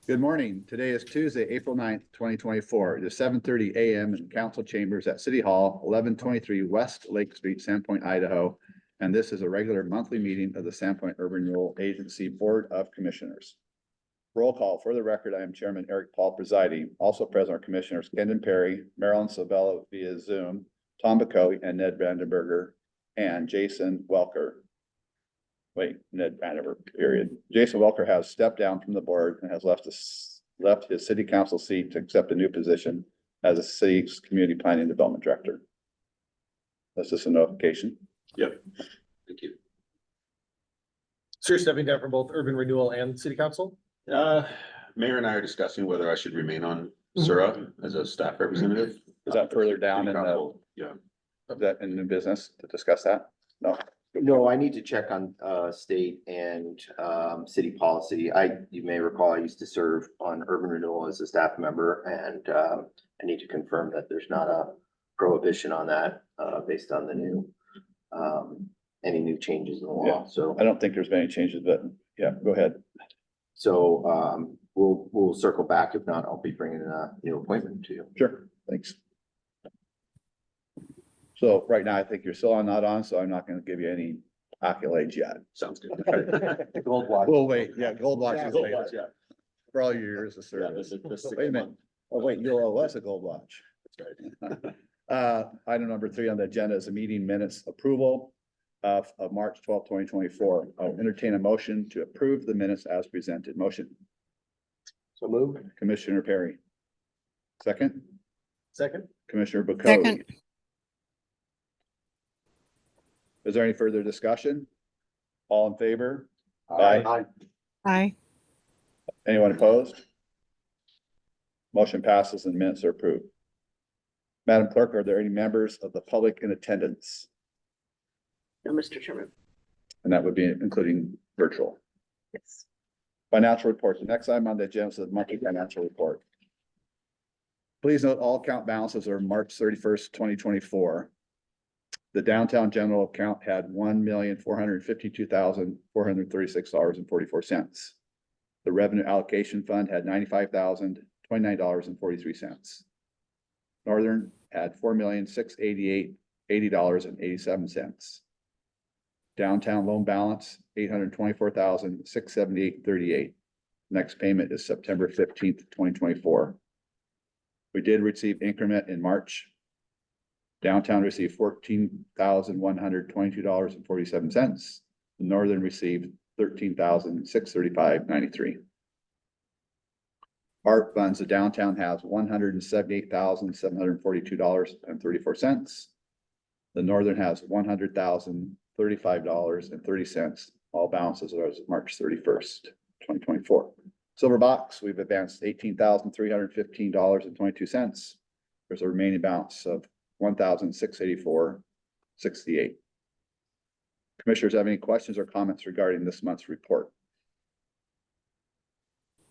Good morning. Today is Tuesday, April 9th, 2024. It is 7:30 a.m. in council chambers at City Hall, 1123 West Lake Street, Sandpoint, Idaho. And this is a regular monthly meeting of the Sandpoint Urban Renewal Agency Board of Commissioners. Roll call. For the record, I am Chairman Eric Paul presiding. Also present are Commissioners Kendon Perry, Marilyn Sabella via Zoom, Tom Bacoe, and Ned Vandenberger, and Jason Welker. Ned Vandenberger, period. Jason Welker has stepped down from the board and has left his city council seat to accept a new position as a city's community planning and development director. That's just a notification. Yep. Thank you. So you're stepping down from both urban renewal and city council? Mayor and I are discussing whether I should remain on SURA as a staff representative. Is that further down in the, Council, yeah. is that in new business to discuss that? No. No, I need to check on state and city policy. You may recall, I used to serve on urban renewal as a staff member, and I need to confirm that there's not a prohibition on that based on the new any new changes in the law. Yeah. So I don't think there's been any changes, but yeah, go ahead. so we'll circle back. If not, I'll be bringing a new appointment to you. Sure, thanks. So right now, I think you're still not on, so I'm not gonna give you any accolades yet. Sounds good. Gold watch. We'll wait, yeah, gold watch Yeah, is gold later. watch, yeah. For all your years of Yeah, service. this Wait a minute. Oh, wait, you owe us a gold watch. That's right. Item number 3 on the agenda is a meeting minutes approval of March 12th, 2024. I'll entertain a motion to approve the minutes as presented. Motion, So move. Commissioner Perry. Second, Second? Commissioner Bacoe. Second. Is there any further discussion? All in favor? Aye. Aye. Anyone opposed? Motion passes and minutes are approved. Madam Clerk, are there any members of the public in attendance? No, Mr. Chairman. And that would be including virtual. Yes. Financial reports. The next item on the agenda is the monthly financial report. Please note all account balances are March 31st, 2024. The downtown general account had $1,452,436.44. The revenue allocation fund had $95,029.43. Northern had $4,688,80.87. Downtown loan balance, $824,678.38. Next payment is September 15th, 2024. We did receive increment in March. Downtown received $14,122.47. Northern received $13,635.93. Art funds, the downtown has $178,742.34. The Northern has $100,035.30. All balances are as of March 31st, 2024. Silver box, we've advanced $18,315.22. There's a remaining balance of $1,684.68. Commissioners have any questions or comments regarding this month's report?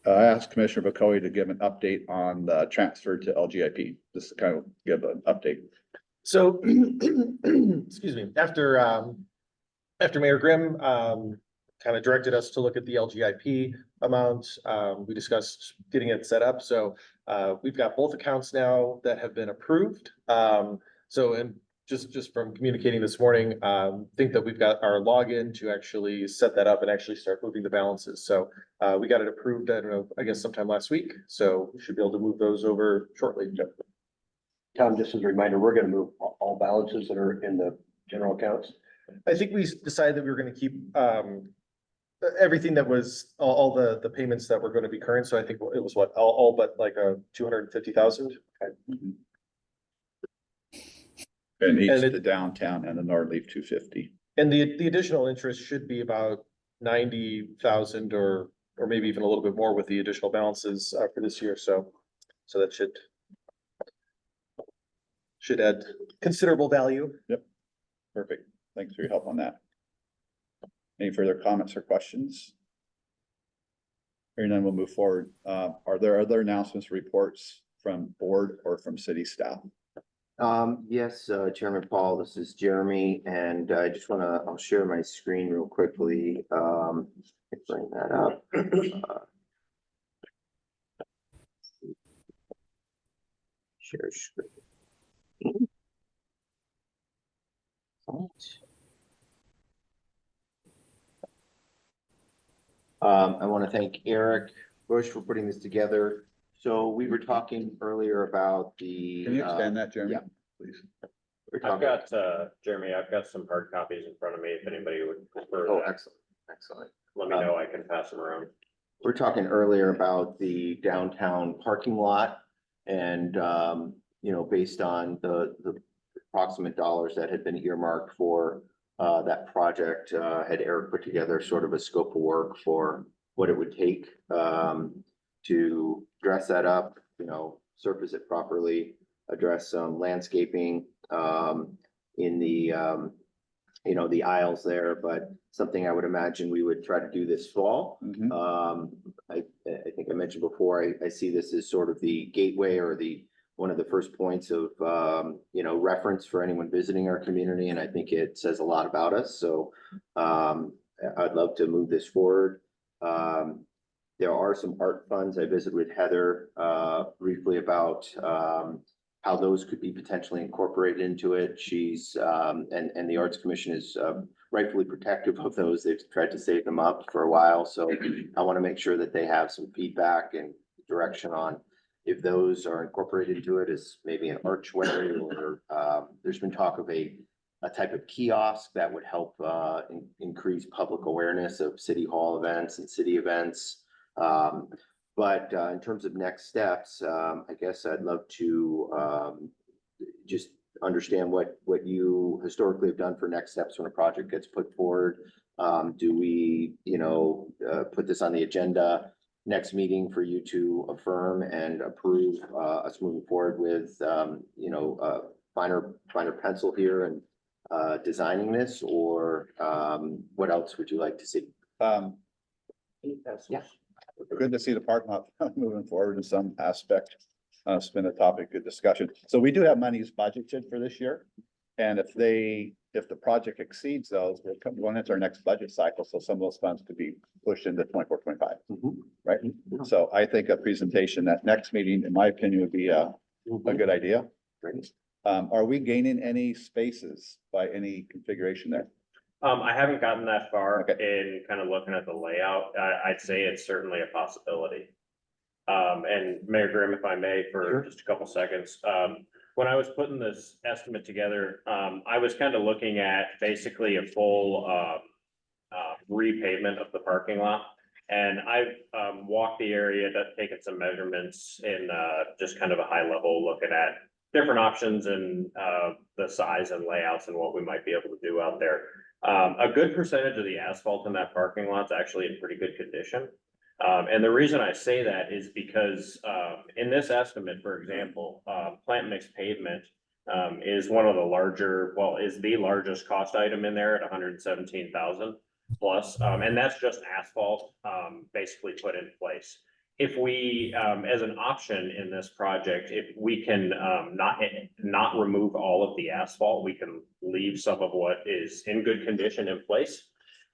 I asked Commissioner Bacoe to give an update on the transfer to LGIP, just to kind of give an update. So, excuse me, after Mayor Grimm, kind of directed us to look at the LGIP amount, we discussed getting it set up. So, we've got both accounts now that have been approved. And just from communicating this morning, think that we've got our login to actually set that up and actually start moving the balances. So, we got it approved, I don't know, I guess sometime last week. So we should be able to move those over shortly. Tom, just as a reminder, we're gonna move all balances that are in the general accounts. I think we decided that we were gonna keep everything that was all the payments that were gonna be current. So I think it was what, all but like 250,000. And each And it- the downtown and the North leave 250. And the additional interest should be about 90,000 or maybe even a little bit more with the additional balances for this year. So that should add considerable value. Perfect. Thanks for your help on that. Any further comments or questions? Hearing none, we'll move forward. Are there other announcements, reports from board or from city staff? Yes, Chairman Paul, this is Jeremy, and I just I'll share my screen real quickly. Bring that up. Share screen. I want to thank Eric Bush for putting this together. So we were talking earlier about the. Can you expand that, Jeremy? yeah. Please. we're I've talking- got, Jeremy, I've got some hard copies in front of me. If anybody would prefer Oh, that, excellent, excellent. let me know. I can pass them around. We're talking earlier about the downtown parking lot and, based on the approximate dollars that had been earmarked for that project, had Eric put together sort of a scope of work for what it would take to dress that up, surface it properly, address some landscaping in the the aisles there, but something I would imagine we would try to do this fall. Mhm. I think I mentioned before, I see this as sort of the gateway or one of the first points of, reference for anyone visiting our community, and I think it says a lot about us, so I'd love to move this forward. There are some art funds. I visited with Heather briefly about how those could be potentially incorporated into it. She's and the Arts Commission is rightfully protective of those. They've tried to save them up for a while, so I want to make sure that they have some feedback and direction on if those are incorporated into it as maybe an archway, or there's been talk of a type of kiosk that would help increase public awareness of city hall events and city events. But in terms of next steps, I guess I'd love to just understand what you historically have done for next steps when a project gets put forward. Do we, put this on the agenda next meeting for you to affirm and approve us moving forward with, finer pencil here and designing this, or what else would you like to see? Yeah. Good to see the parking lot moving forward in some aspect. It's been a topic of discussion. So we do have monies budgeted for this year. And if the project exceeds those, we're going into our next budget cycle. So some of those funds could be pushed into 24, 25, right? So I think a presentation at next meeting, in my opinion, would be a good idea. Great. Are we gaining any spaces by any configuration there? I haven't gotten that far Okay. in kind of looking at the layout. I'd say it's certainly a possibility. And Mayor Grimm, if I may, for Sure. just a couple seconds, when I was putting this estimate together, I was kind of looking at basically a full repavement of the parking lot. And I've walked the area, taken some measurements in just kind of a high level, looking at different options and the size and layouts and what we might be able to do out there. A good percentage of the asphalt in that parking lot is actually in pretty good condition. And the reason I say that is because in this estimate, for example, plant mix pavement is one of the is the largest cost item in there at 117,000 plus. And that's just asphalt basically put in place. If we, as an option in this project, if we can not remove all of the asphalt, we can leave some of what is in good condition in place.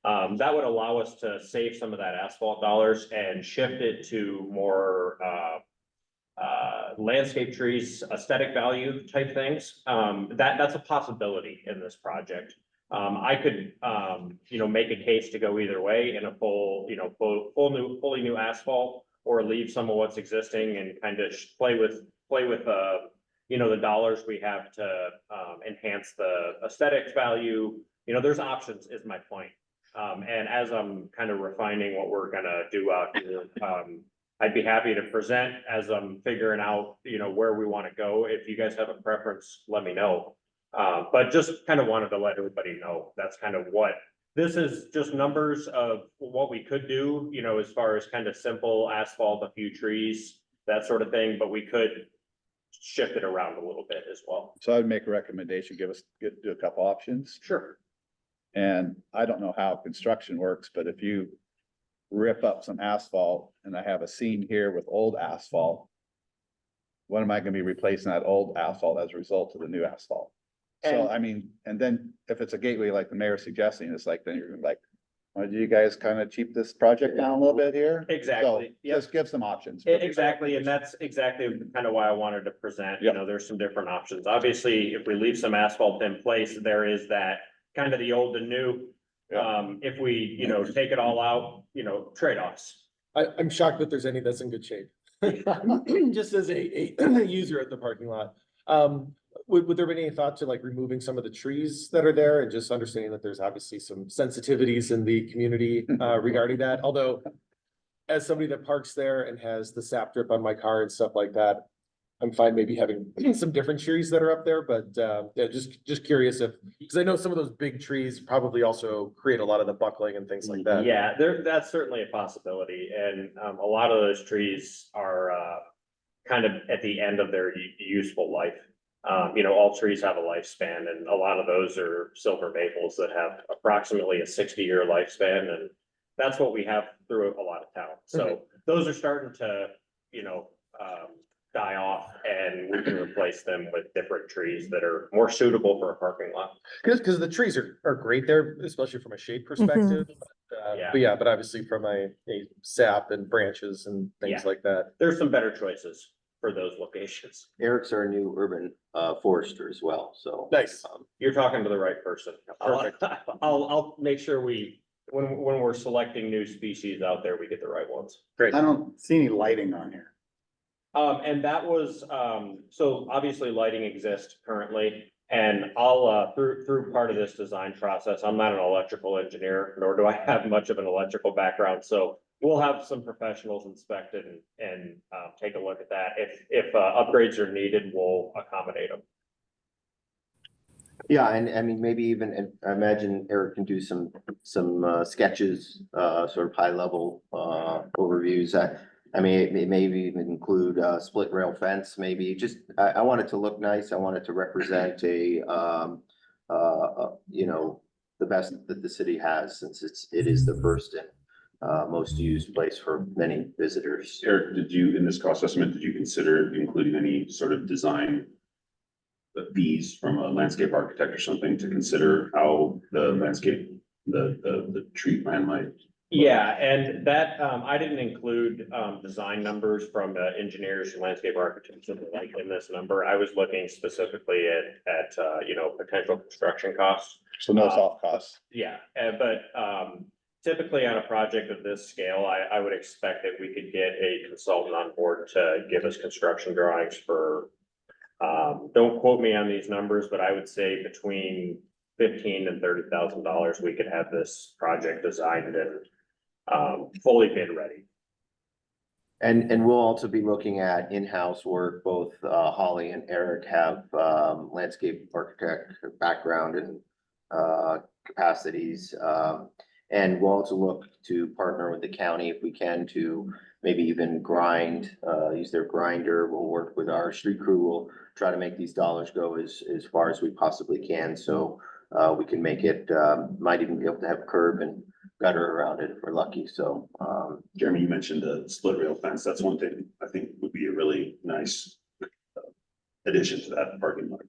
That would allow us to save some of that asphalt dollars and shift it to more landscape trees, aesthetic value type things. That's a possibility in this project. I could, make a case to go either way in a fully new asphalt, or leave some of what's existing and kind of play with the dollars we have to enhance the aesthetics value. There's options is my point. And as I'm kind of refining what we're gonna do out here, I'd be happy to present as I'm figuring out, where we want to go. If you guys have a preference, let me know. But just kind of wanted to let everybody know, that's kind of what, this is just numbers of what we could do, as far as kind of simple asphalt, a few trees, that sort of thing, but we could shift it around a little bit as well. So I'd make a recommendation, do a couple options. Sure. And I don't know how construction works, but if you rip up some asphalt and I have a seam here with old asphalt, when am I gonna be replacing that old asphalt as a result of the new asphalt? So, And- I mean, and then if it's a gateway like the mayor's suggesting, it's like, then you're like Do you guys kind of cheap this project down a little bit here? Exactly, So yep. Just give some options. Exactly, and that's exactly kind of why I wanted to present, you Yep. know, there's some different options. Obviously, if we leave some asphalt in place, there is that kind of the old and new. Yeah. If we, you know, take it all out, you know, trade-offs. I'm shocked that there's any that's in good shape. Just as a user at the parking lot. Would there be any thought to like removing some of the trees that are there and just understanding that there's obviously some sensitivities in the community regarding that? Although as somebody that parks there and has the sap drip on my car and stuff like that, I'm fine maybe having some different trees that are up there, but yeah, just curious if, because I know some of those big trees probably also create a lot of the buckling and things like that. Yeah, that's certainly a possibility, and a lot of those trees are kind of at the end of their useful life. You know, all trees have a lifespan, and a lot of those are silver maples that have approximately a 60-year lifespan, and that's what we have through a lot of town. So those are starting to, you know, die off, and we can replace them with different trees that are more suitable for a parking lot. Because the trees are great there, especially from a shade perspective. Yeah. But yeah, but obviously from a sap and branches and things Yeah. like that. There's some better choices for those locations. Eric's our new urban forester as well, so. Nice. You're talking to the right person. Perfect. I'll make sure when we're selecting new species out there, we get the right ones. Great. I don't see any lighting on here. And that was, so obviously lighting exists currently, and I'll, through part of this design process, I'm not an electrical engineer, nor do I have much of an electrical background, so we'll have some professionals inspect it and take a look at that. If upgrades are needed, we'll accommodate them. Yeah, and I mean, maybe even, and I imagine Eric can do some sketches, sort of high level overviews. I mean, it maybe even include split rail fence, maybe just, I want it to look nice. I want it to represent a, you know, the best that the city has, since it is the first and most used place for many visitors. Eric, in this cost estimate, did you consider including any sort of design fees from a landscape architect or something to consider how the landscape, the tree plan might? Yeah, and that, I didn't include, design numbers from, engineers and landscape architects and the like in this number. I was looking specifically at, you know, potential construction costs. So no soft costs. Yeah, but, typically on a project of this scale, I would expect that we could get a consultant on board to give us construction drawings for, don't quote me on these numbers, but I would say between $15,000 and $30,000, we could have this project designed and fully bid ready. And we'll also be looking at in-house work. Both Holly and Eric have landscape architect background and capacities. And we'll also look to partner with the county if we can to maybe even grind, use their grinder. We'll work with our street crew. We'll try to make these dollars go as far as we possibly can. So we can make it, might even be able to have curb and gutter around it if we're lucky. So Jeremy, you mentioned the split rail fence. That's one thing I think would be a really nice addition to that parking lot.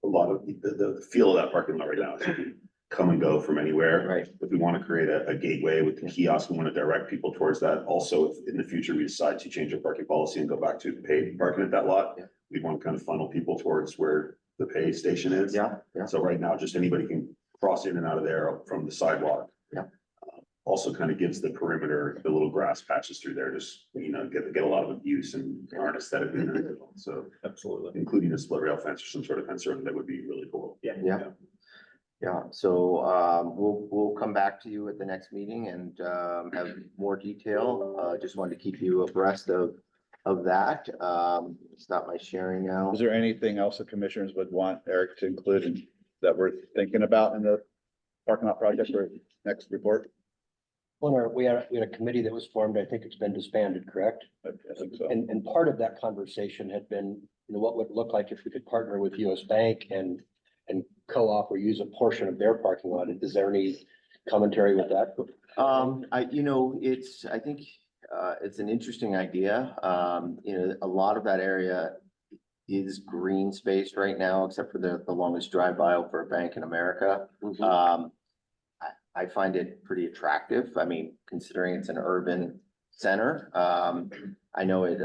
A lot of the feel of that parking lot right now is you can come and go from anywhere. Right. If we want to create a gateway with the kiosk, we want to direct people towards that. Also, if in the future we decide to change our parking policy and go back to paid parking at that lot, Yeah. we want to kind of funnel people towards where the pay station is. yeah, yeah. So right now, just anybody can cross in and out of there from the sidewalk. Yeah. Also kind of gives the perimeter, the little grass patches through there, just, you know, get a lot of use and aren't aesthetically nice. So Absolutely. including a split rail fence or some sort of fence around that would be really cool. Yeah. Yeah. Yeah, so we'll come back to you at the next meeting and have more detail. Just wanted to keep you abreast of that. Stop my sharing now. Is there anything else the commissioners would want Eric to include that we're thinking about in the parking lot project or next report? Well, we had a committee that was formed. I think it's been disbanded, correct? I think so. And part of that conversation had been, you know, what would it look like if we could partner with US Bank and co-op or use a portion of their parking lot? Is there any commentary with that? I think it's an interesting idea. A lot of that area is green space right now, except for the longest drive aisle for a bank in America. I find it pretty attractive. I mean, considering it's an urban center. I know it,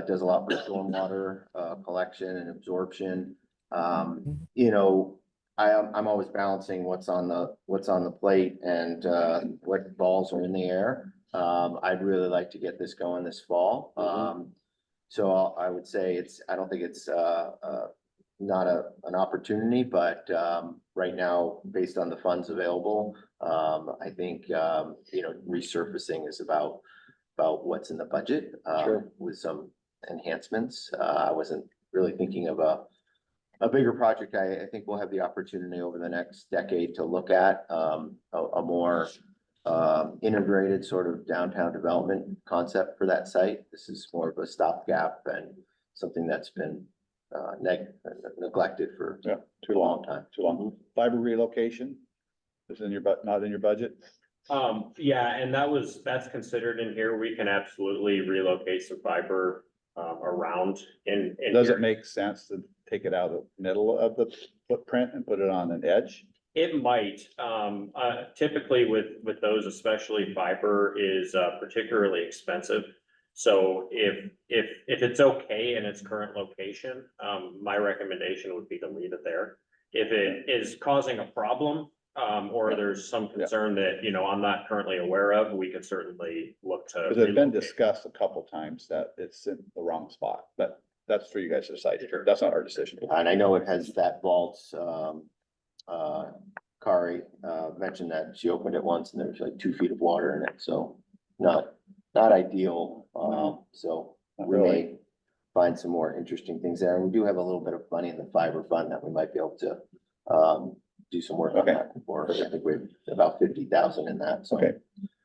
does a lot for stormwater, collection and absorption. You know, I'm always balancing what's on the plate and, what balls are in the air. I'd really like to get this going this fall. So I would say I don't think it's, not an opportunity, but, right now, based on the funds available, I think, resurfacing is about what's in the budget, Sure. with some enhancements. I wasn't really thinking of a bigger project. I think we'll have the opportunity over the next decade to look at, a more, integrated sort of downtown development concept for that site. This is more of a stopgap and something that's been, neglected for Yeah, a long time. too long. Fiber relocation is in your, not in your budget? Yeah, and that's considered in here. We can absolutely relocate some fiber, around in. Does here. it make sense to take it out of the middle of the footprint and put it on an edge? It might, typically with those, especially fiber is, particularly expensive. So if it's okay in its current location, my recommendation would be to leave it there. If it is causing a problem, or there's some concern that, I'm not currently aware of, we could certainly look to. Because it's been relocate. discussed a couple times that it's in the wrong spot, but that's for you guys to decide. That's not our decision. And I know it has that vault, Kari, mentioned that she opened it once and there was like 2 feet of water in it, so not ideal. So Not we really. may find some more interesting things there. And we do have a little bit of money in the fiber fund that we might be able to, do some work on Okay. that for. I think we're about 50,000 in that, so. Okay,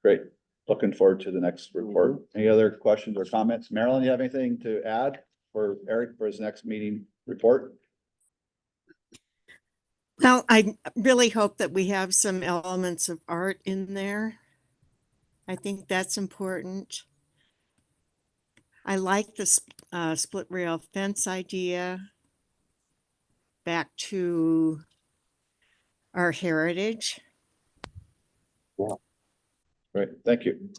great. Looking forward to the next report. Any other questions or comments? Marilyn, you have anything to add for Eric for his next meeting report? Well, I really hope that we have some elements of art in there. I think that's important. I like the split rail fence idea. Back to our heritage. Great, thank you.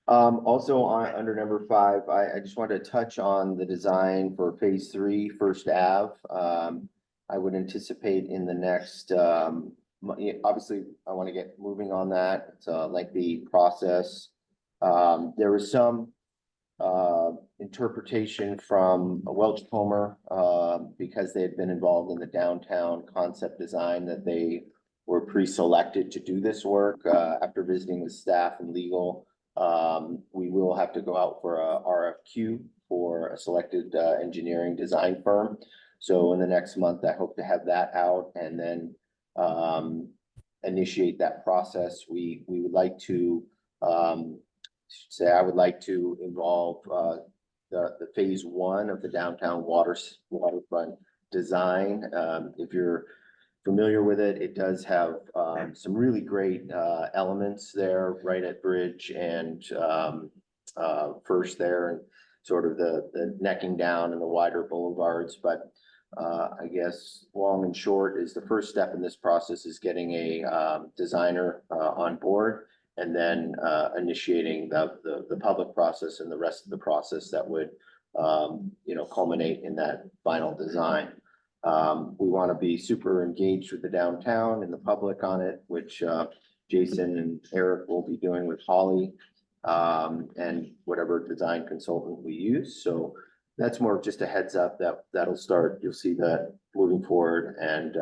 Also under number 5, I just wanted to touch on the design for phase 3, First Ave. I would anticipate in the next, obviously, I want to get moving on that. It's a lengthy process. There was some interpretation from Welch Comer, because they had been involved in the downtown concept design, that they were pre-selected to do this work. After visiting with staff and legal, we will have to go out for a RFQ for a selected engineering design firm. So in the next month, I hope to have that out and then initiate that process. We would like to I would like to involve the phase 1 of the downtown waterfront design. If you're familiar with it, it does have some really great elements there right at Bridge and First there, and sort of the necking down and the wider boulevards. But I guess long and short is the first step in this process is getting a designer on board, and then initiating the public process and the rest of the process that would culminate in that final design. We want to be super engaged with the downtown and the public on it, which Jason and Eric will be doing with Holly, and whatever design consultant we use. So that's more of just a heads up that'll start. You'll see that moving forward, and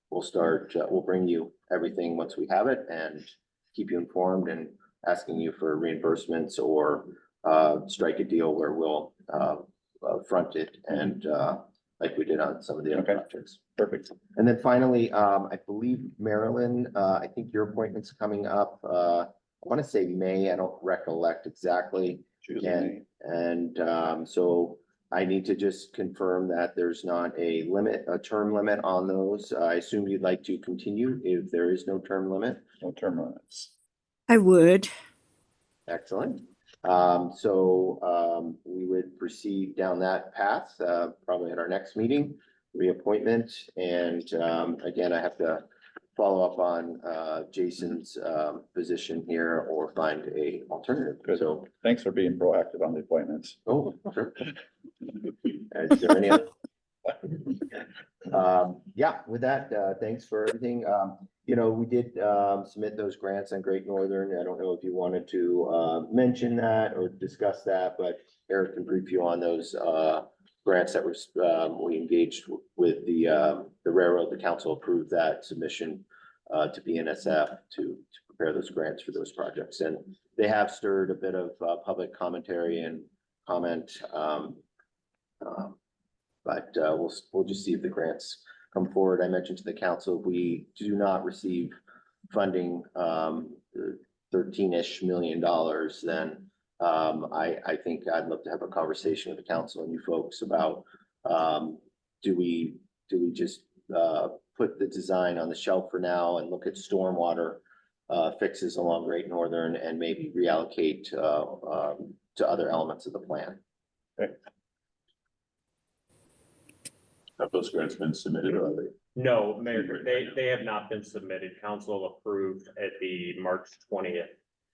we'll bring you everything once we have it and keep you informed, and asking you for reimbursements or strike a deal where we'll front it, and like we did on some of the other Okay. projects. Perfect. And then finally, I believe Marilyn, I think your appointment's coming up. I want to say May. I don't recollect exactly. Tuesday. And so I need to just confirm that there's not a term limit on those. I assume you'd like to continue if there is no term limit. No term limits. I would. Excellent. We would proceed down that path, probably at our next meeting, reappointment. And again, I have to follow up on Jason's position here or find a alternative. Good. So, Thanks for being proactive on the appointments. oh, sure. Is there any other? Yeah, with that, thanks for everything. We did submit those grants on Great Northern. I don't know if you wanted to mention that or discuss that, but Eric can brief you on those grants that was we engaged with the railroad. The council approved that submission to BNSF to prepare those grants for those projects, and they have stirred a bit of public commentary and comment. But we'll just see if the grants come forward. I mentioned to the council, if we do not receive funding, $13-ish million, then I think I'd love to have a conversation with the council and you folks about do we just put the design on the shelf for now and look at stormwater fixes along Great Northern and maybe reallocate to other elements of the plan. Have those grants been submitted already? No, Mayor, they have not been submitted. Council approved at the March 20th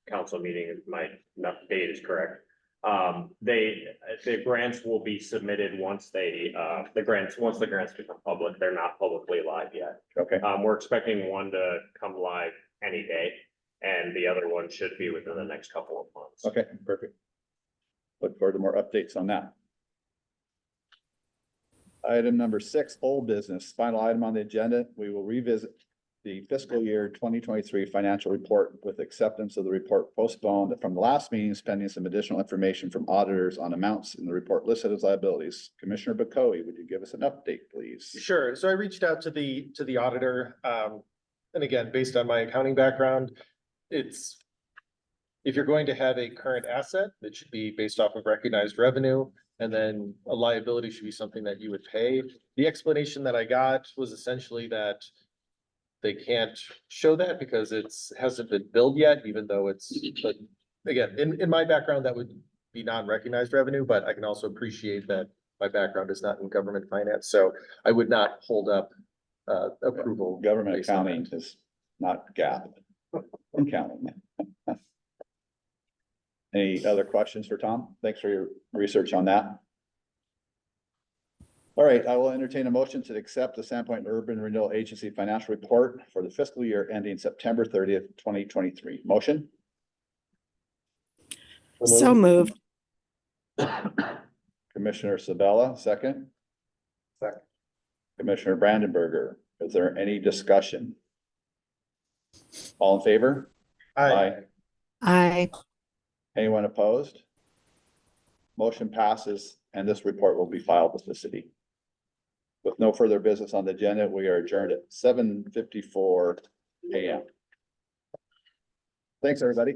council meeting. If my date is correct. The grants will be submitted once the grants become public. They're not publicly live yet. Okay, We're expecting one to come live any day, and the other one should be within the next couple of months. okay, perfect. Look forward to more updates on that. Item number 6, old business, final item on the agenda. We will revisit the fiscal year 2023 financial report with acceptance of the report postponed from the last meeting, pending some additional information from auditors on amounts in the report listed as liabilities. Commissioner Bakoe, would you give us an update, please? Sure. So I reached out to the auditor. And again, based on my accounting background, if you're going to have a current asset, it should be based off of recognized revenue. And then a liability should be something that you would pay. The explanation that I got was essentially that they can't show that because hasn't been billed yet, even though but again, in my background, that would be non-recognized revenue, but I can also appreciate that my background is not in government finance, so I would not hold up approval. Government based on accounting that. is not GAAP. Accounting. Any other questions for Tom? Thanks for your research on that. All right, I will entertain a motion to accept the Sandpoint Urban Renewal Agency financial report for the fiscal year ending September 30th, 2023. Motion? So moved. Commissioner Sabella, second. Second. Commissioner Brandenberger, is there any discussion? All in favor? Aye. Anyone opposed? Motion passes, and this report will be filed with the city. With no further business on the agenda, we are adjourned at 7:54 a.m. Thanks, everybody.